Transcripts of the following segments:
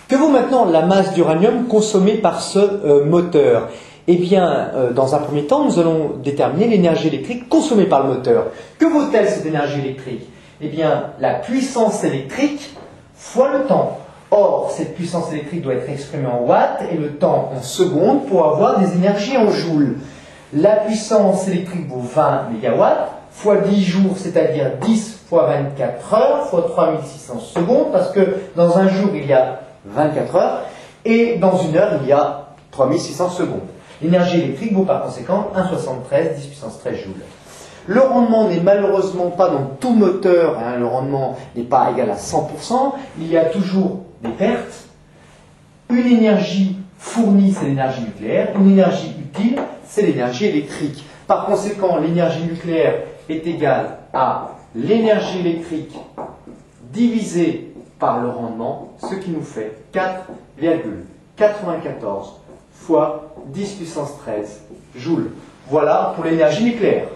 Que vaut maintenant la masse d'uranium consommée par ce moteur? Eh bien, dans un premier temps, nous allons déterminer l'énergie électrique consommée par le moteur. Que vaut-elle cette énergie électrique? Eh bien, la puissance électrique fois le temps. Or, cette puissance électrique doit être exprimée en watts et le temps en secondes pour avoir des énergies en joules. La puissance électrique vaut 20 mégawatts fois 10 jours, c'est-à-dire 10 fois 24 heures fois 3600 secondes, parce que dans un jour, il y a 24 heures et dans une heure, il y a 3600 secondes. L'énergie électrique vaut par conséquent 1,73 10 puissance 13 joules. Le rendement n'est malheureusement pas dans tout moteur, le rendement n'est pas égal à 100%, il y a toujours des pertes. Une énergie fournie, c'est l'énergie nucléaire, une énergie utile, c'est l'énergie électrique. Par conséquent, l'énergie nucléaire est égale à l'énergie électrique divisée par le rendement, ce qui nous fait 4,94 fois 10 puissance 13 joules. Voilà pour l'énergie nucléaire.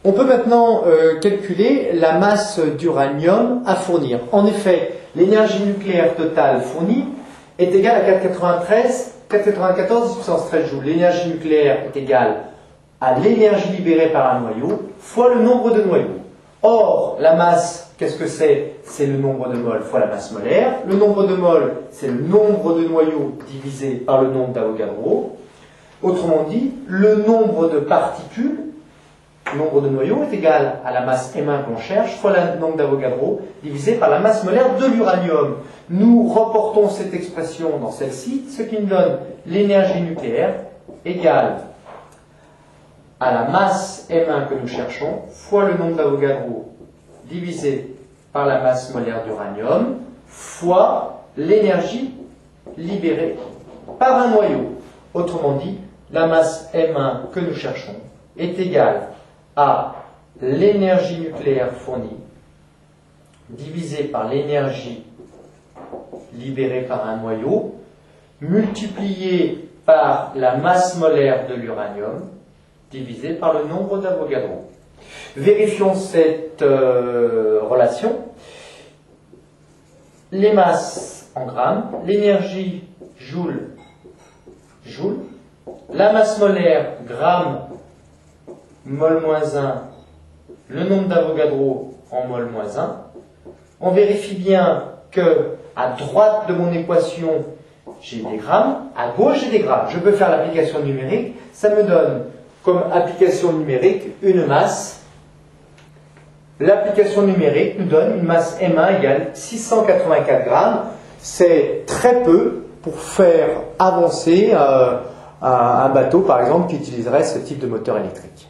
On peut maintenant calculer la masse d'uranium à fournir. En effet, l'énergie nucléaire totale fournie est égale à 4,94 puissance 13 joules. L'énergie nucléaire est égale à l'énergie libérée par un noyau fois le nombre de noyaux. Or, la masse, qu'est-ce que c'est? C'est le nombre de moles fois la masse molaire. Le nombre de moles, c'est le nombre de noyaux divisé par le nombre d'Avogadro. Autrement dit, le nombre de particules, le nombre de noyaux, est égal à la masse M1 qu'on cherche fois le nombre d'Avogadro divisé par la masse molaire de l'uranium. Nous reportons cette expression dans celle-ci, ce qui nous donne l'énergie nucléaire égale à la masse M1 que nous cherchons fois le nombre d'Avogadro divisé par la masse molaire d'uranium fois l'énergie libérée par un noyau. Autrement dit, la masse M1 que nous cherchons est égale à l'énergie nucléaire fournie divisée par l'énergie libérée par un noyau multipliée par la masse molaire de l'uranium divisé par le nombre d'Avogadro. Vérifions cette relation. Les masses en grammes, l'énergie joule, la masse molaire gramme, mol moins 1, le nombre d'Avogadro en mol moins 1. On vérifie bien que à droite de mon équation, j'ai des grammes, à gauche j'ai des grammes. Je peux faire l'application numérique, ça me donne comme application numérique une masse. L'application numérique nous donne une masse M1 égale 684 grammes. C'est très peu pour faire avancer un bateau, par exemple, qui utiliserait ce type de moteur électrique.